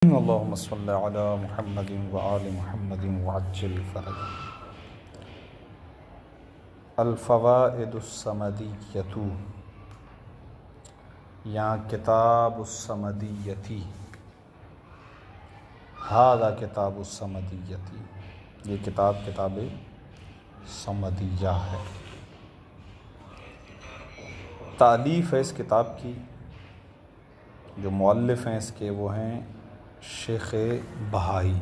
اللهم صل على محمد وآل محمد وعجل فرجا. الفوائد الصمدیۃ یا کتاب الصمدیۃ. ھذا کتاب الصمدیۃ، یہ کتاب صمدیہ ہے. تالیف ہے اس کتاب کی، جو مؤلف ہیں اس کے وہ ہیں شیخ بہائی.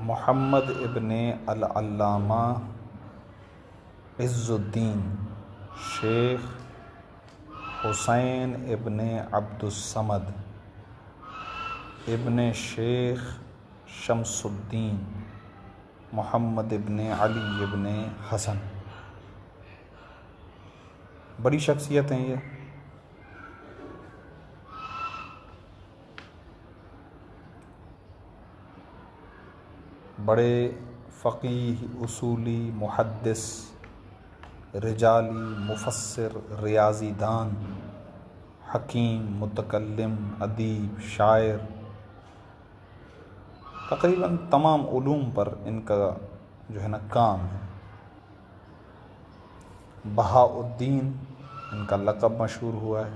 محمد ابن العلامہ عز الدین شیخ حسین ابن عبد الصمد ابن شیخ شمس الدین محمد ابن علی ابن حسن. بڑی شخصیت ہیں یہ. بڑے فقیہ، اصولی، محدث، رجالی، مفسر، ریاضی دان، حکیم، متکلم، ادیب، شاعر، تقریباً تمام علوم پر ان کا جو ہے نا کام ہے. بہاء الدین ان کا لقب مشہور ہوا ہے.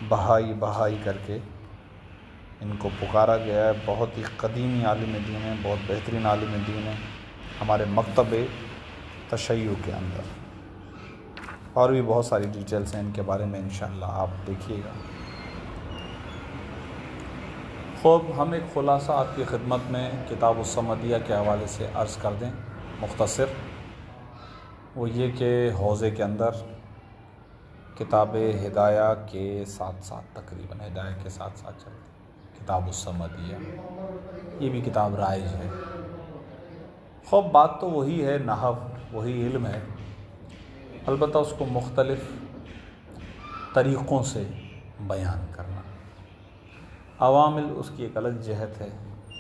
بہائی بہائی کر کے ان کو پکارا گیا ہے. بہت ہی قدیمی عالم دین ہیں، بہت بہترین عالم دین ہیں ہمارے مکتب تشیع کے اندر. اور بھی بہت ساری ڈیٹیلز ہیں ان کے بارے میں، انشاءاللہ آپ دیکھیے گا. خوب، ہم ایک خلاصہ آپ کی خدمت میں کتاب الصمدیہ کے حوالے سے عرض کر دیں، مختصر. وہ یہ کہ حوزے کے اندر کتاب ہدایہ کے ساتھ ساتھ، تقریباً ہدایہ کے ساتھ ساتھ چلتی کتاب الصمدیہ، یہ بھی کتاب رائج ہے. خوب، بات تو وہی ہے، نحو وہی علم ہے، البتہ اس کو مختلف طریقوں سے بیان کرنا. عوامل اس کی ایک الگ جہت ہے،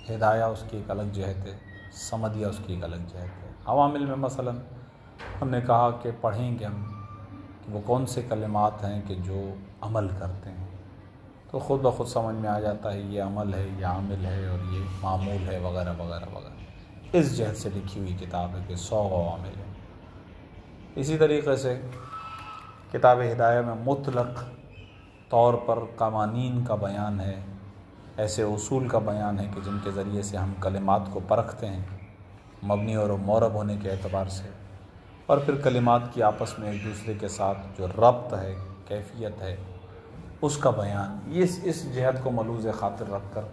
ہدایہ اس کی ایک الگ جہت ہے، صمدیہ اس کی ایک الگ جہت ہے. عوامل میں مثلا ہم نے کہا کہ پڑھیں گے ہم کہ وہ کون سے کلمات ہیں کہ جو عمل کرتے ہیں، تو خود بخود سمجھ میں آ جاتا ہے یہ عمل ہے، یہ عامل ہے، اور یہ معمول ہے، وغیرہ وغیرہ وغیرہ. اس جہت سے لکھی ہوئی کتاب ہے کہ 100 عوامل ہے. اسی طریقے سے کتاب ہدایہ میں مطلق طور پر قوانین کا بیان ہے، ایسے اصول کا بیان ہے کہ جن کے ذریعے سے ہم کلمات کو پرکھتے ہیں مبنی اور معرب ہونے کے اعتبار سے، اور پھر کلمات کی آپس میں ایک دوسرے کے ساتھ جو ربط ہے، کیفیت ہے، اس کا بیان. یہ اس جہت کو ملوز خاطر رکھ کر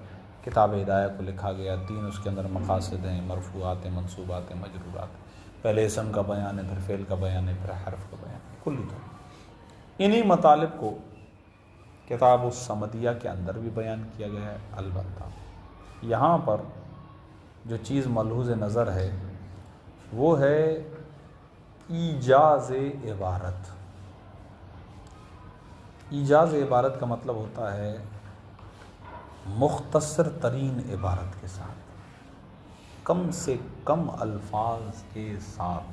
کتاب ہدایہ کو لکھا گیا. 3 اس کے اندر مقاصد ہیں، مرفوعات ہیں، منصوبات ہیں، مجرورات ہیں. پہلے اسم کا بیان ہے، پھر فعل کا بیان ہے، پھر حرف کا بیان ہے. کلی طور انہی مطالب کو کتاب الصمدیہ کے اندر بھی بیان کیا گیا ہے. البتہ یہاں پر جو چیز ملحوظ نظر ہے وہ ہے ایجاز عبارت. ایجاز عبارت کا مطلب ہوتا ہے مختصر ترین عبارت کے ساتھ، کم سے کم الفاظ کے ساتھ.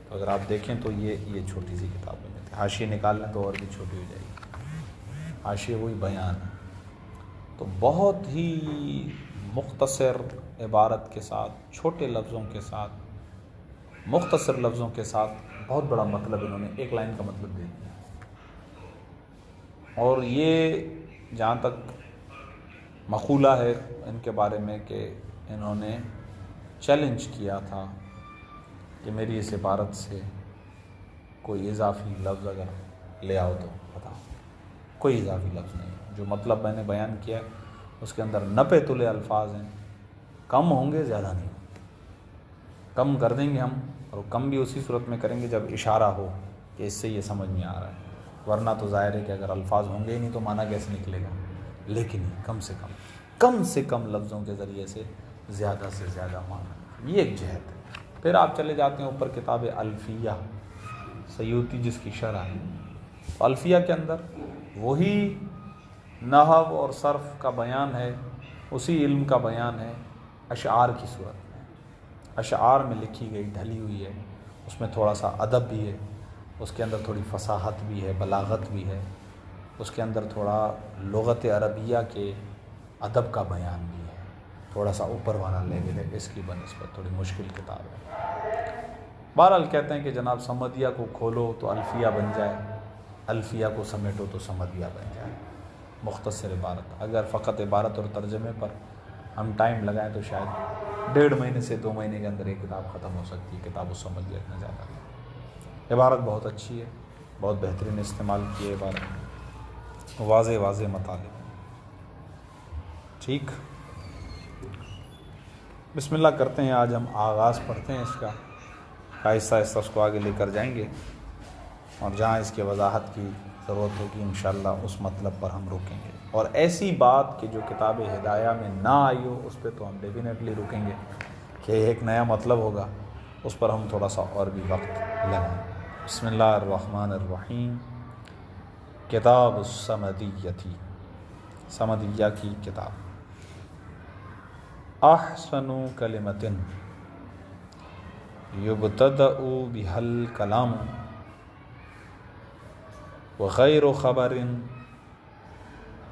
تو اگر آپ دیکھیں تو یہ چھوٹی سی کتابیں میں تھی، حاشیے نکال لیں تو اور بھی چھوٹی ہو جائے گی. حاشیے وہی بیان ہے. تو بہت ہی مختصر عبارت کے ساتھ، چھوٹے لفظوں کے ساتھ، مختصر لفظوں کے ساتھ بہت بڑا مطلب انہوں نے ایک لائن کا مطلب دے دیا. اور یہ جہاں تک مقولہ ہے ان کے بارے میں کہ انہوں نے چیلنج کیا تھا کہ میری اس عبارت سے کوئی اضافی لفظ اگر لے آؤ تو بتاؤ. کوئی اضافی لفظ نہیں. جو مطلب میں نے بیان کیا اس کے اندر 90 تلے الفاظ ہیں. کم ہوں گے، زیادہ نہیں. کم کر دیں گے ہم، اور کم بھی اسی صورت میں کریں گے جب اشارہ ہو کہ اس سے یہ سمجھ میں آ رہا ہے. ورنہ تو ظاہر ہے کہ اگر الفاظ ہوں گے ہی نہیں تو معنی کیسے نکلے گا. لیکن کم سے کم لفظوں کے ذریعے سے زیادہ معنی، یہ ایک جہت ہے. پھر آپ چلے جاتے ہیں اوپر کتاب الفیہ سیوطی جس کی شرح ہے. الفیہ کے اندر وہی نحو اور صرف کا بیان ہے، اسی علم کا بیان ہے اشعار کی صورت میں. اشعار میں لکھی گئی، ڈھلی ہوئی ہے، اس میں تھوڑا سا ادب بھی ہے، اس کے اندر تھوڑی فصاحت بھی ہے، بلاغت بھی ہے، اس کے اندر تھوڑا لغت عربیہ کے ادب کا بیان بھی ہے، تھوڑا سا اوپر والا لیول ہے، اس کی بنسبت تھوڑی مشکل کتاب ہے۔ بہرحال کہتے ہیں کہ جناب سمدیہ کو کھولو تو الفیہ بن جائے، الفیہ کو سمیٹو تو سمدیہ بن جائے۔ مختصر عبارت، اگر فقط عبارت اور ترجمے پر ہم ٹائم لگائیں تو شاید 1.5 مہینے سے 2 مہینے کے اندر ایک کتاب ختم ہو سکتی ہے، کتاب السمدیہ اتنا زیادہ۔ عبارت بہت اچھی ہے، بہت بہترین استعمال کی ہے عبارت، واضح واضح مطالب۔ ٹھیک، بسم اللہ کرتے ہیں۔ آج ہم آغاز پڑھتے ہیں اس کا، آہستہ آہستہ اس کو آگے لے کر جائیں گے، اور جہاں اس کی وضاحت کی ضرورت ہوگی انشاءاللہ اس مطلب پر ہم رکیں گے، اور ایسی بات کہ جو کتاب ہدایہ میں نہ آئی ہو اس پہ تو ہم ڈیفینیٹلی رکیں گے، کہ ایک نیا مطلب ہوگا اس پر ہم تھوڑا سا اور بھی وقت لگائیں۔ بسم اللہ الرحمن الرحیم۔ کتاب السمدیہ، سمدیہ کی کتاب۔ احسن کلمۃ یبتدأ بها الکلام وغیر خبر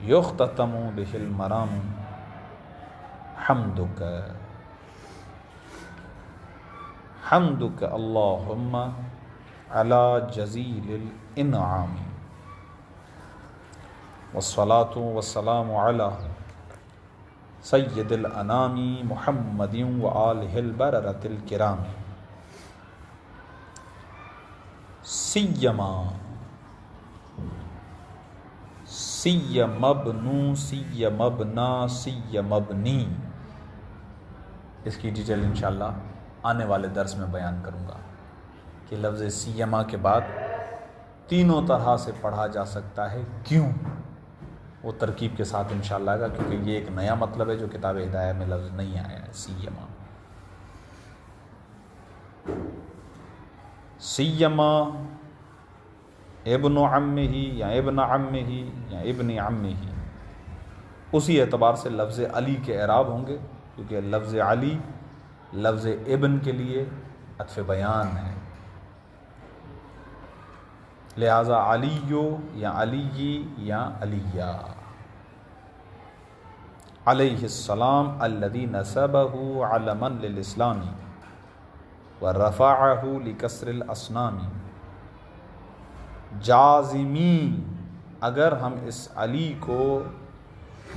یختتم به المرام حمدک حمدک اللہم علی جزیل الانعام والصلاة والسلام علی سید الانام محمد وآلہ البررۃ الکرام سیما سیم ابن سیم ابنا سیم ابنی۔ اس کی ڈیٹیل انشاءاللہ آنے والے درس میں بیان کروں گا کہ لفظ سیما کے بعد تینوں طرح سے پڑھا جا سکتا ہے، کیوں؟ وہ ترکیب کے ساتھ انشاءاللہ آئے گا، کیونکہ یہ ایک نیا مطلب ہے جو کتاب ہدایہ میں لفظ نہیں آیا ہے۔ سیما سیما ابن عمہ یا ابن عمہ یا ابن عمہ، اسی اعتبار سے لفظ علی کے اعراب ہوں گے، کیونکہ لفظ علی لفظ ابن کے لیے عطف بیان ہے، لہذا علی یا علی یا علیہ علیہ السلام الذی نسبہ علما للاسلام ورفعہ لکسر الاسنام۔ جازمی، اگر ہم اس علی کو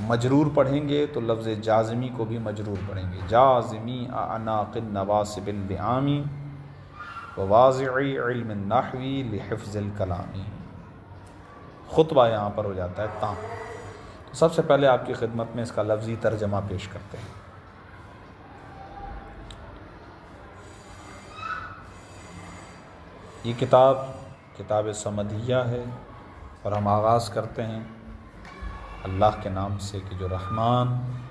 مجرور پڑھیں گے تو لفظ جازمی کو بھی مجرور پڑھیں گے، جازمی اعناق النواصب اللعام وواضعی علم النحو لحفظ الکلام۔ خطبہ یہاں پر ہو جاتا ہے تاں۔ تو سب سے پہلے آپ کی خدمت میں اس کا لفظی ترجمہ پیش کرتے ہیں۔ یہ کتاب سمدیہ ہے، اور ہم آغاز کرتے ہیں اللہ کے نام سے کہ جو رحمان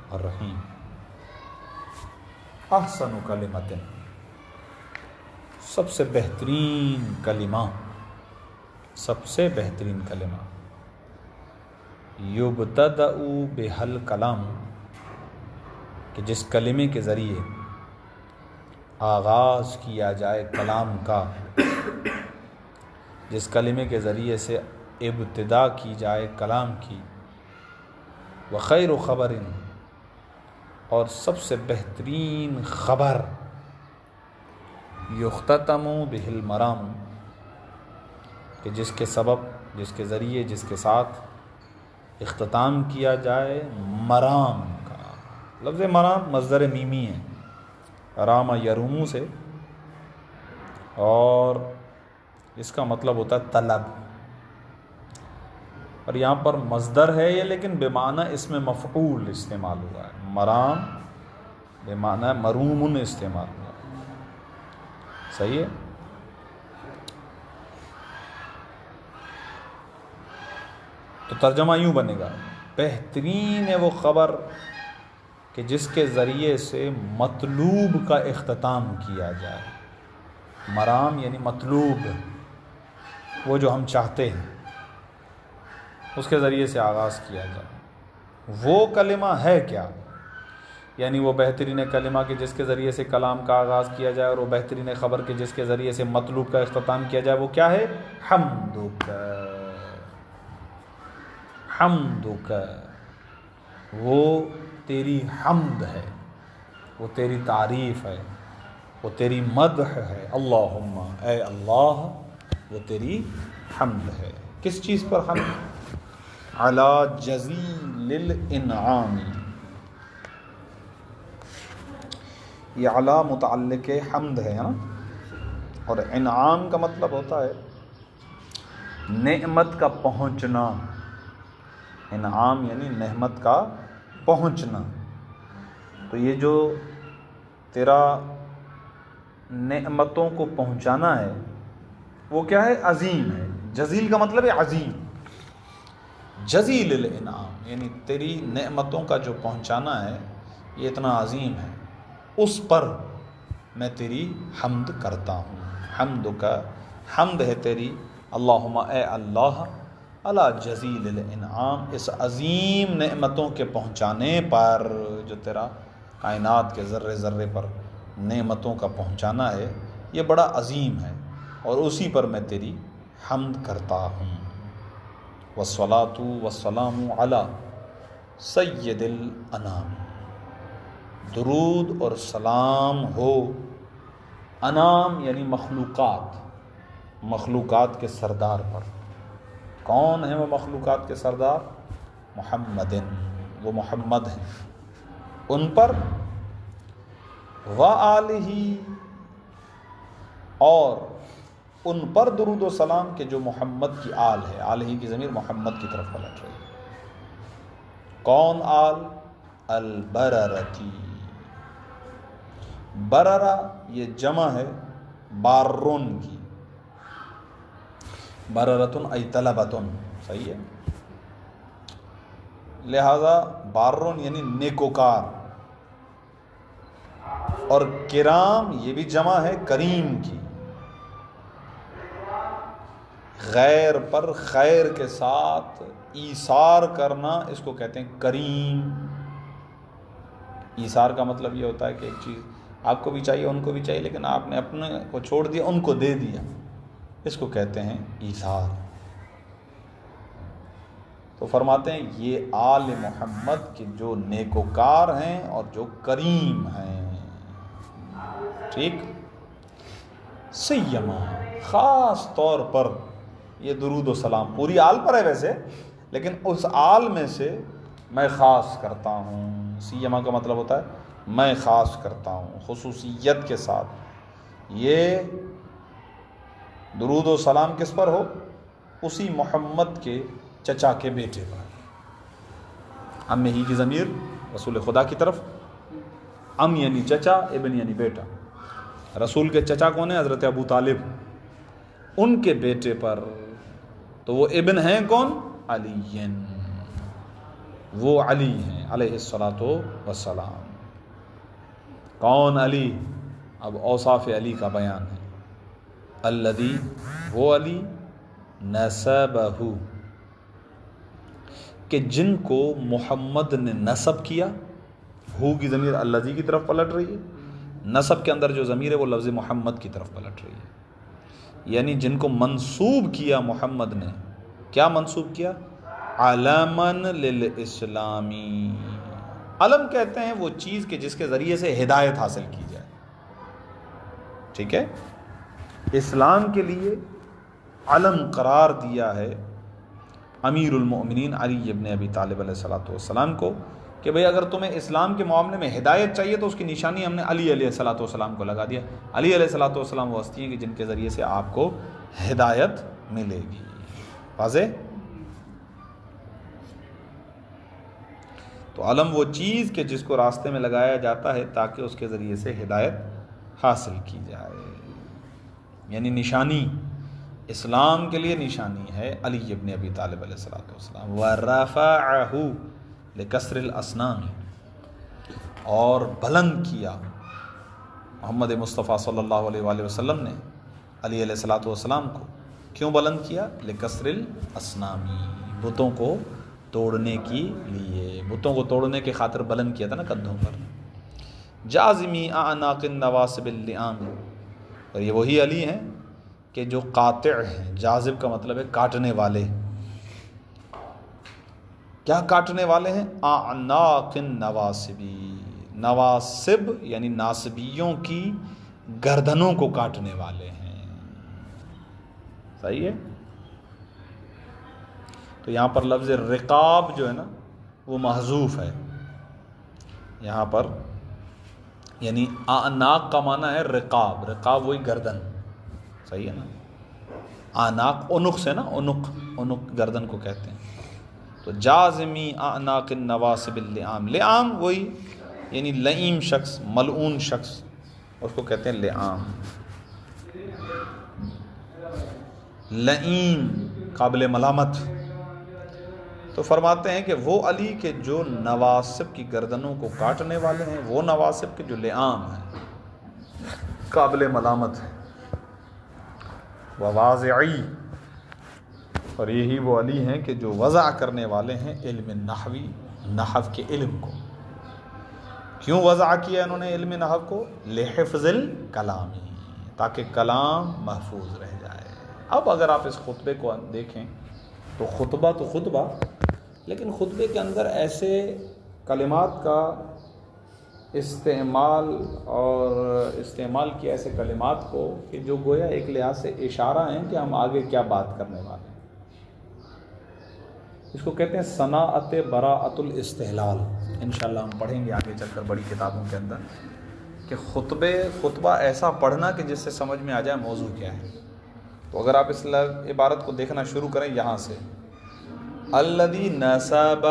اور رحیم۔ احسن کلمۃ، سب سے بہترین کلمہ، سب سے بہترین کلمہ، یبتدأ بها الکلام، کہ جس کلمے کے ذریعے آغاز کیا جائے کلام کا، جس کلمے کے ذریعے سے ابتدا کی جائے کلام کی، وخیر خبر، اور سب سے بہترین خبر، یختتم بہ المرام، کہ جس کے سبب، جس کے ذریعے، جس کے ساتھ اختتام کیا جائے مرام کا۔ لفظ مرام مصدر میمی ہے، رام یرومو سے، اور اس کا مطلب ہوتا ہے طلب، اور یہاں پر مصدر ہے یہ، لیکن بمعنی اس میں مفعول استعمال ہوا ہے، مرام بمعنی مروم استعمال ہوا ہے، صحیح ہے۔ تو ترجمہ یوں بنے گا، بہترین ہے وہ خبر کہ جس کے ذریعے سے مطلوب کا اختتام کیا جائے۔ مرام یعنی مطلوب، وہ جو ہم چاہتے ہیں اس کے ذریعے سے آغاز کیا جائے۔ وہ کلمہ ہے کیا؟ یعنی وہ بہترین کلمہ کہ جس کے ذریعے سے کلام کا آغاز کیا جائے اور وہ بہترین خبر کہ جس کے ذریعے سے مطلوب کا اختتام کیا جائے، وہ کیا ہے؟ حمدک، حمدک، وہ تیری حمد ہے، وہ تیری تعریف ہے، وہ تیری مدح ہے۔ اللہم، اے اللہ، وہ تیری حمد ہے۔ کس چیز پر حمد؟ علی جزیل الانعام، یہ علی متعلق حمد ہے نا، اور انعام کا مطلب ہوتا ہے نعمت کا پہنچنا۔ انعام یعنی نعمت کا پہنچنا۔ تو یہ جو تیرا نعمتوں کو پہنچانا ہے وہ کیا ہے؟ عظیم ہے۔ جزیل کا مطلب ہے عظیم، جزیل الانعام یعنی تیری نعمتوں کا جو پہنچانا ہے یہ اتنا عظیم ہے، اس پر میں تیری حمد کرتا ہوں۔ حمد کا حمد ہے تیری، اللہم، اے اللہ، علی جزیل الانعام، اس عظیم نعمتوں کے پہنچانے پر، جو تیرا کائنات کے ذرے ذرے پر نعمتوں کا پہنچانا ہے یہ بڑا عظیم ہے، اور اسی پر میں تیری حمد کرتا ہوں۔ والصلاۃ والسلام علی سید الانام، درود اور سلام ہو انام یعنی مخلوقات، مخلوقات کے سردار پر۔ کون ہیں وہ مخلوقات کے سردار؟ محمد، وہ محمد ہیں، ان پر، وآلہ، اور ان پر درود و سلام کہ جو محمد کی آل ہے۔ آلہ کی ضمیر محمد کی طرف پلٹ رہی ہے۔ کون آل؟ البررتی، بررہ یہ جمع ہے بارون کی، بررتن ای طلبتن، صحیح ہے، لہذا بارون یعنی نیکوکار، اور کرام یہ بھی جمع ہے کریم کی، غیر پر خیر کے ساتھ ایثار کرنا اس کو کہتے ہیں کریم۔ ایثار کا مطلب یہ ہوتا ہے کہ ایک چیز آپ کو بھی چاہیے، ان کو بھی چاہیے، لیکن آپ نے اپنے کو چھوڑ دیا، ان کو دے دیا، اس کو کہتے ہیں ایثار۔ تو فرماتے ہیں یہ آل محمد کے جو نیکوکار ہیں اور جو کریم ہیں، ٹھیک، سیما، خاص طور پر یہ درود و سلام پوری آل پر ہے ویسے، لیکن اس آل میں سے میں خاص کرتا ہوں۔ سیما کا مطلب ہوتا ہے میں خاص کرتا ہوں، خصوصیت کے ساتھ۔ یہ درود و سلام کس پر ہو؟ اسی محمد کے چچا کے بیٹے پر۔ ام ہی کی ضمیر رسول خدا کی طرف، ام یعنی چچا، ابن یعنی بیٹا۔ رسول کے چچا کون ہیں؟ حضرت ابو طالب، ان کے بیٹے پر۔ تو وہ ابن ہیں کون؟ علی، وہ علی ہیں علیہ الصلاۃ والسلام۔ کون علی؟ اب اوصاف علی کا بیان ہے۔ الذی، وہ علی، نسبہ، کہ جن کو محمد نے نسب کیا، ہو کی ضمیر الذی کی طرف پلٹ رہی ہے، نسب کے اندر جو ضمیر ہے وہ لفظ محمد کی طرف پلٹ رہی ہے، یعنی جن کو منسوب کیا محمد نے۔ کیا منسوب کیا؟ علمن للاسلامی، علم کہتے ہیں وہ چیز کہ جس کے ذریعے سے ہدایت حاصل کی جائے، ٹھیک ہے۔ اسلام کے لیے علم قرار دیا ہے امیر المؤمنین علی ابن ابی طالب علیہ الصلوۃ والسلام کو، کہ بھئی اگر تمہیں اسلام کے معاملے میں ہدایت چاہیے تو اس کی نشانی ہم نے علی علیہ الصلوۃ والسلام کو لگا دیا۔ علی علیہ الصلوۃ والسلام وہ ہستی ہیں کہ جن کے ذریعے سے آپ کو ہدایت ملے گی۔ واضح؟ تو علم وہ چیز کہ جس کو راستے میں لگایا جاتا ہے تاکہ اس کے ذریعے سے ہدایت حاصل کی جائے، یعنی نشانی، اسلام کے لیے نشانی ہے علی ابن ابی طالب علیہ الصلوۃ والسلام۔ وَرَفَعَهُ لِكَسْرِ الْأَصْنَامِ، اور بلند کیا محمد مصطفیٰ صلی اللہ علیہ وآلہ وسلم نے علی علیہ الصلوۃ والسلام کو۔ کیوں بلند کیا؟ لِكَسْرِ الْأَصْنَامِ، بتوں کو توڑنے کے لیے، بتوں کو توڑنے کے خاطر بلند کیا تھا نا کندھوں پر۔ جازمی اعناق النواصب اللئام، اور یہ وہی علی ہیں کہ جو قاطع ہیں. جازب کا مطلب ہے کاٹنے والے. کیا کاٹنے والے ہیں؟ اعناق النواصبی، نواصب یعنی ناصبیوں کی گردنوں کو کاٹنے والے ہیں. صحیح ہے. تو یہاں پر لفظ رقاب جو ہے نا وہ محذوف ہے یہاں پر، یعنی اعناق کا معنی ہے رقاب. رقاب وہی گردن. صحیح ہے نا. اعناق عنق سے نا، عنق گردن کو کہتے ہیں. تو جازمی اعناق النواصب اللئام، لئام وہی یعنی لئیم شخص، ملعون شخص، اس کو کہتے ہیں لئام. لئیم قابل ملامت. تو فرماتے ہیں کہ وہ علی کے جو نواصب کی گردنوں کو کاٹنے والے ہیں، وہ نواصب کے جو لئام ہیں، قابل ملامت ہیں. وواضعی، اور یہی وہ علی ہیں کہ جو وضع کرنے والے ہیں علم نحوی، نحو کے علم کو. کیوں وضع کیا انہوں نے علم نحو کو؟ لحفظ الکلامی، تاکہ کلام محفوظ رہ جائے. اب اگر آپ اس خطبے کو دیکھیں تو خطبہ لیکن خطبے کے اندر ایسے کلمات کا استعمال کیا، ایسے کلمات کو کہ جو گویا ایک لحاظ سے اشارہ ہیں کہ ہم آگے کیا بات کرنے والے ہیں. اس کو کہتے ہیں صناعت براءۃ الاستحلال. انشاءاللہ ہم پڑھیں گے آگے چل کر بڑی کتابوں کے اندر کہ خطبہ ایسا پڑھنا کہ جس سے سمجھ میں آ جائے موضوع کیا ہے. تو اگر آپ اس عبارت کو دیکھنا شروع کریں یہاں سے، الذی نسب،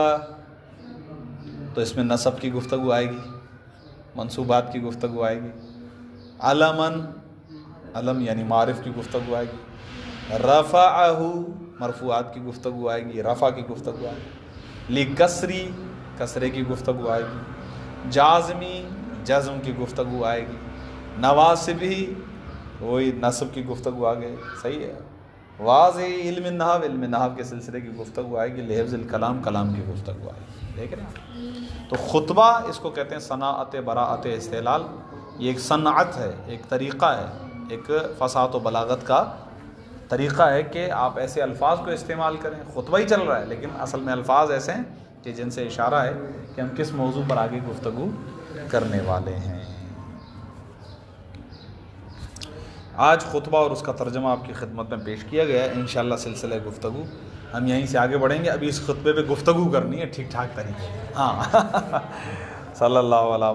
تو اس میں نسب کی گفتگو آئے گی، منصوبات کی گفتگو آئے گی. علمن، علم یعنی معرف کی گفتگو آئے گی. رفعہ، مرفوعات کی گفتگو آئے گی، رفع کی گفتگو آئے گی. لکسری، کسرے کی گفتگو آئے گی. جازمی، جزم کی گفتگو آئے گی. نواصبی، وہی نصب کی گفتگو آگے. صحیح ہے. واضح علم نحو، علم نحو کے سلسلے کی گفتگو آئے گی. لحفظ الکلام، کلام کی گفتگو آئے گی. دیکھ رہے ہیں. تو خطبہ اس کو کہتے ہیں صناعت براءۃ استحلال. یہ ایک صنعت ہے، ایک طریقہ ہے، ایک فصاحت و بلاغت کا طریقہ ہے کہ آپ ایسے الفاظ کو استعمال کریں. خطبہ ہی چل رہا ہے لیکن اصل میں الفاظ ایسے ہیں کہ جن سے اشارہ ہے کہ ہم کس موضوع پر آگے گفتگو کرنے والے ہیں. آج خطبہ اور اس کا ترجمہ آپ کی خدمت میں پیش کیا گیا ہے. انشاءاللہ سلسلہ گفتگو ہم یہیں سے آگے بڑھیں گے. ابھی اس خطبے پہ گفتگو کرنی ہے ٹھیک ٹھاک طریقے سے. ہاں صلی اللہ علیہ